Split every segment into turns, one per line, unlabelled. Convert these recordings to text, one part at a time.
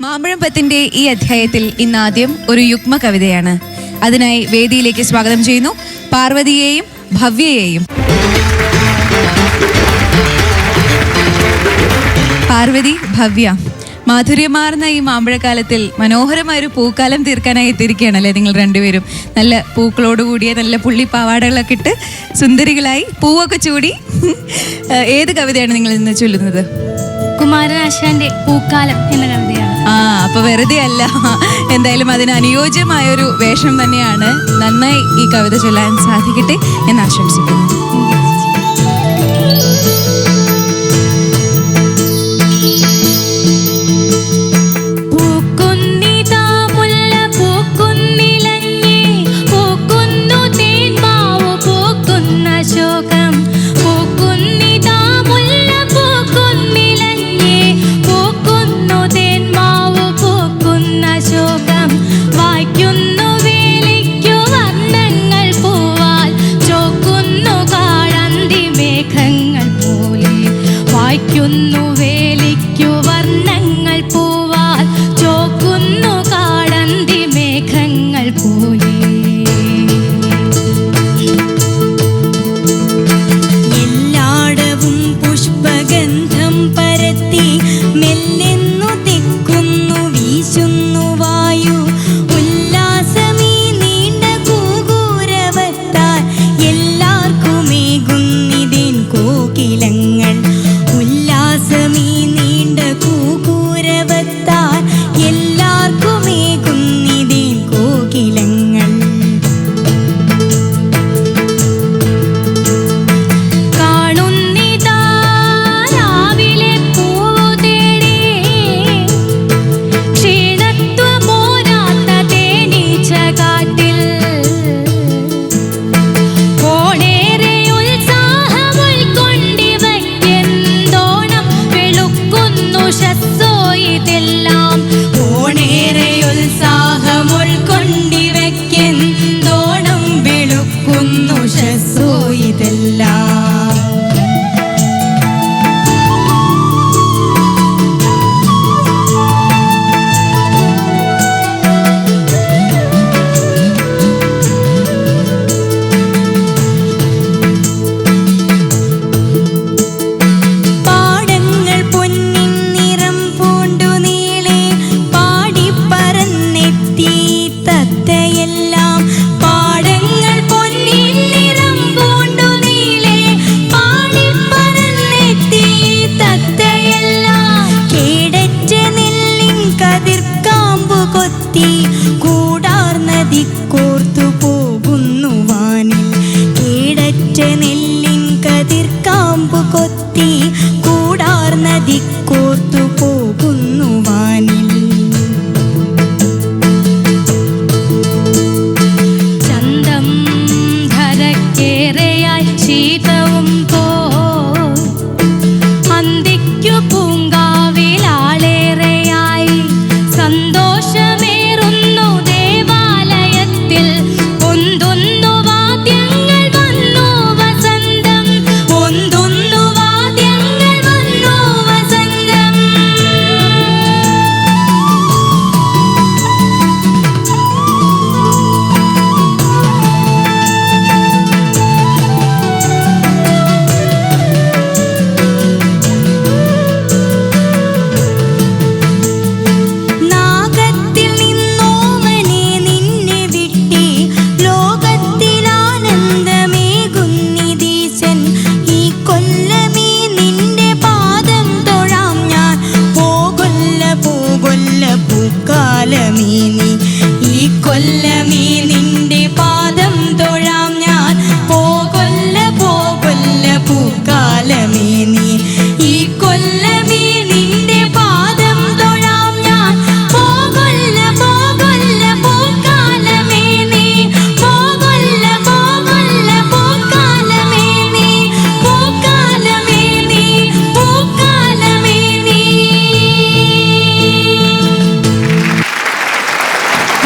മാമ്പഴം പത്തിന്റെ ഈ അധ്യായത്തിൽ ഇന്നാദ്യം ഒരു യുഗ്മ കവിതയാണ്. അതിനായി വേദിയിലേക്ക് സ്വാഗതം ചെയ്യുന്നു പാർവതിയെയും ഭവ്യയെയും. പാർവതി, ഭവ്യ, മാധുര്യമാർന്ന ഈ മാമ്പഴക്കാലത്തിൽ മനോഹരമായൊരു പൂക്കാലം തീർക്കാനായി എത്തിയിരിക്കുകയാണല്ലേ നിങ്ങൾ രണ്ടുപേരും. നല്ല പൂക്കളോടുകൂടിയ നല്ല പുള്ളിപ്പാവാടകളൊക്കെ ഇട്ട് സുന്ദരികളായി പൂവൊക്കെ ചൂടി. ഏത് കവിതയാണ് നിങ്ങൾ ഇന്ന് ചൊല്ലുന്നത്?
കുമാരനാശാന്റെ പൂക്കാലം എന്ന കവിതയാണ്.
അപ്പൊ വെറുതെ അല്ല, എന്തായാലും അതിന് അനുയോജ്യമായൊരു വേഷം തന്നെയാണ്. നന്നായി ഈ കവിത ചൊല്ലാൻ സാധിക്കട്ടെ എന്ന് ആശംസിക്കുന്നു.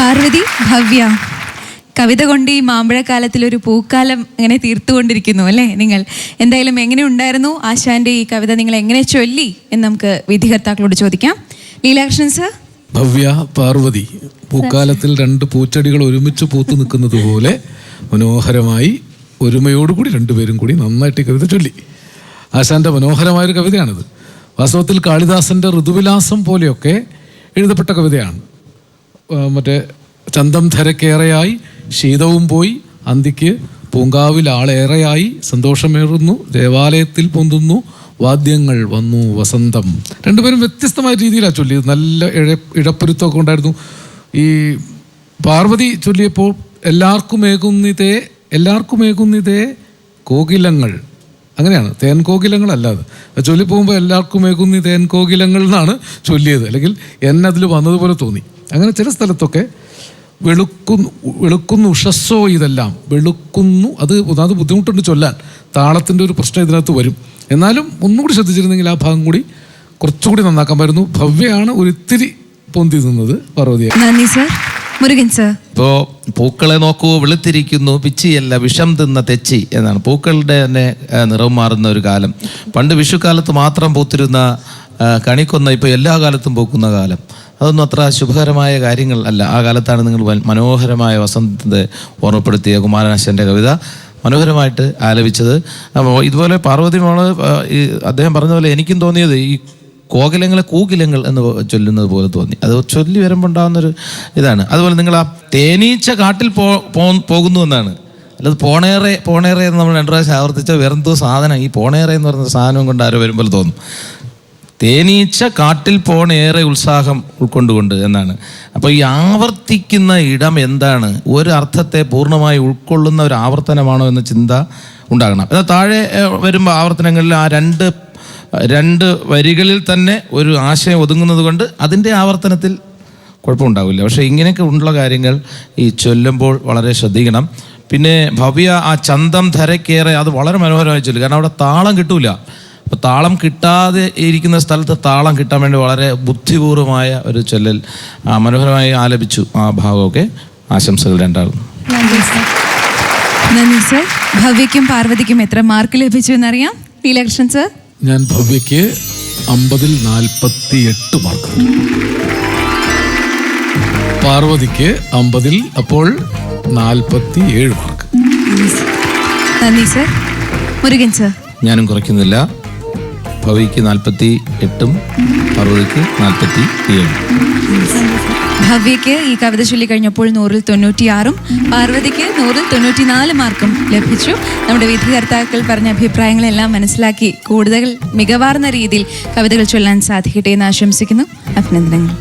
പാർവതി, ഭവ്യ, കവിത കൊണ്ട് ഈ മാമ്പഴക്കാലത്തിൽ ഒരു പൂക്കാലം അങ്ങനെ തീർത്തുകൊണ്ടിരിക്കുന്നു അല്ലേ നിങ്ങൾ? എന്തായാലും എങ്ങനെ ഉണ്ടായിരുന്നു ആശാന്റെ ഈ കവിത? നിങ്ങൾ എങ്ങനെ ചൊല്ലി എന്ന് നമുക്ക് വിധികർത്താക്കളോട് ചോദിക്കാം. ലീലാകൃഷ്ണൻ സർ.
ഭവ്യ, പാർവതി, പൂക്കാലത്തിൽ രണ്ട് പൂച്ചെടികൾ ഒരുമിച്ച് പൂത്തു നിൽക്കുന്നത് പോലെ മനോഹരമായി ഒരുമയോടുകൂടി രണ്ടുപേരും കൂടി നന്നായിട്ട് ഈ കവിത ചൊല്ലി. ആശാൻ്റെ മനോഹരമായൊരു കവിതയാണിത്. വാസ്തവത്തിൽ കാളിദാസൻ്റെ ഋതുവിലാസം പോലെയൊക്കെ എഴുതപ്പെട്ട കവിതയാണ്. മറ്റേ ചന്തം ധരക്കേറെയായി ശീതവും പോയി അന്തിക്ക് പൂങ്കാവിൽ ആളേറെയായി സന്തോഷമേറുന്നു ദേവാലയത്തിൽ പൊന്തുന്നു വാദ്യങ്ങൾ വന്നു വസന്തം. രണ്ടുപേരും വ്യത്യസ്തമായ രീതിയിലാണ് ചൊല്ലിയത്. നല്ല ഇഴപ്പൊരുത്തമൊക്കെ ഉണ്ടായിരുന്നു. ഈ പാർവതി ചൊല്ലിയപ്പോൾ എല്ലാവർക്കും ഏകുന്നിതേ കോകിലങ്ങൾ, അങ്ങനെയാണ്, തേൻ കോകിലങ്ങളല്ലാതെ ചൊല്ലിപ്പോകുമ്പോൾ എല്ലാവർക്കും ഏകുന്നി തേൻ കോകിലങ്ങൾ എന്നാണ് ചൊല്ലിയത്. അല്ലെങ്കിൽ എന്നതിൽ വന്നതുപോലെ തോന്നി. അങ്ങനെ ചില സ്ഥലത്തൊക്കെ വെളുക്കുന്നു ഉഷസ്സോ ഇതെല്ലാം വെളുക്കുന്നു, അത് ബുദ്ധിമുട്ടുണ്ട് ചൊല്ലാൻ. താളത്തിൻ്റെ ഒരു പ്രശ്നം ഇതിനകത്ത് വരും. എന്നാലും ഒന്നുകൂടി ശ്രദ്ധിച്ചിരുന്നെങ്കിൽ ആ ഭാഗം കൂടി കുറച്ചുകൂടി നന്നാക്കാമായിരുന്നു. ഭവ്യയാണ് ഒരിത്തിരി പൊന്തി നിന്നത് പാർവതിയെ.
നന്ദി സർ. മുരുകൻ സർ.
ഇപ്പോൾ പൂക്കളെ നോക്കൂ വെളുത്തിരിക്കുന്നു പിച്ചിയല്ല വിഷം തിന്ന തെച്ചി എന്നാണ്. പൂക്കളുടെ തന്നെ നിറം മാറുന്ന ഒരു കാലം. പണ്ട് വിഷുക്കാലത്ത് മാത്രം പൂത്തിരുന്ന കണിക്കൊന്ന ഇപ്പോൾ എല്ലാ കാലത്തും പൂക്കുന്ന കാലം. അതൊന്നും അത്ര ശുഭകരമായ കാര്യങ്ങൾ അല്ല. ആ കാലത്താണ് നിങ്ങൾ മനോഹരമായ വസന്തത്തെ ഓർമ്മപ്പെടുത്തിയ കുമാരനാശാൻ്റെ കവിത മനോഹരമായിട്ട് ആലപിച്ചത്. ഇതുപോലെ പാർവതി മോള് അദ്ദേഹം പറഞ്ഞ പോലെ എനിക്കും തോന്നിയത് ഈ കോകിലങ്ങളെ കൂകിലങ്ങൾ എന്ന് ചൊല്ലുന്നത് പോലെ തോന്നി. അത് ചൊല്ലി വരുമ്പോൾ ഉണ്ടാകുന്നൊരു ഇതാണ്. അതുപോലെ നിങ്ങൾ ആ തേനീച്ച കാട്ടിൽ പോകുന്നു എന്നാണ്. അല്ലാതെ പോണേറെ എന്ന് നമ്മൾ 2 പ്രാവശ്യം ആവർത്തിച്ച വേറെന്തോ സാധനം. ഈ പോണേറെ എന്ന് പറയുന്ന സാധനം കൊണ്ട് ആരോ വരുമ്പോൾ തോന്നും. തേനീച്ച കാട്ടിൽ പോണേറെ ഉത്സാഹം ഉൾക്കൊണ്ടുകൊണ്ട് എന്നാണ്. അപ്പോൾ ഈ ആവർത്തിക്കുന്ന ഇടം എന്താണ്? ഒരു അർത്ഥത്തെ പൂർണ്ണമായി ഉൾക്കൊള്ളുന്ന ഒരു ആവർത്തനമാണോ എന്ന ചിന്ത ഉണ്ടാകണം. എന്നാൽ താഴെ വരുമ്പോൾ ആവർത്തനങ്ങളിൽ ആ രണ്ട് വരികളിൽ തന്നെ ഒരു ആശയം ഒതുങ്ങുന്നത് കൊണ്ട് അതിൻ്റെ ആവർത്തനത്തിൽ കുഴപ്പമുണ്ടാവില്ല. പക്ഷേ ഇങ്ങനെയൊക്കെ ഉള്ള കാര്യങ്ങൾ ഈ ചൊല്ലുമ്പോൾ വളരെ ശ്രദ്ധിക്കണം. പിന്നെ ഭവ്യ ആ ചന്തം ധരക്കേറെ അത് വളരെ മനോഹരമായി ചൊല്ലും. കാരണം അവിടെ താളം കിട്ടൂല. അപ്പോൾ താളം കിട്ടാതെ ഇരിക്കുന്ന സ്ഥലത്ത് താളം കിട്ടാൻ വേണ്ടി വളരെ ബുദ്ധിപൂർവമായ ഒരു ചൊല്ലൽ മനോഹരമായി ആലപിച്ചു. ആ ഭാഗമൊക്കെ ആശംസകൾ രണ്ടാളും.
നന്ദി സർ. ഭവ്യയ്ക്കും പാർവതിക്കും എത്ര മാർക്ക് ലഭിച്ചു എന്നറിയാം? നീലകൃഷ്ണൻ സർ.
ഞാൻ ഭവ്യയ്ക്ക് 50-ൽ 48 മാർക്ക്, പാർവതിക്ക് 50-ൽ അപ്പോൾ 47 മാർക്ക്.
നന്ദി സർ. മുരുകൻ സർ.
ഞാനും കുറയ്ക്കുന്നില്ല. ഭവ്യയ്ക്ക് 48ഉം പാർവതിക്ക് 47.
ഭവ്യയ്ക്ക് ഈ കവിത ചൊല്ലി കഴിഞ്ഞപ്പോൾ 100-ൽ 96ഉം പാർവതിക്ക് 100-ൽ 94 മാർക്കും ലഭിച്ചു. നമ്മുടെ വിധികർത്താക്കൾ പറഞ്ഞ അഭിപ്രായങ്ങളെല്ലാം മനസ്സിലാക്കി കൂടുതൽ മികവാർന്ന രീതിയിൽ കവിതകൾ ചൊല്ലാൻ സാധിക്കട്ടെ എന്ന് ആശംസിക്കുന്നു. അഭിനന്ദനങ്ങൾ.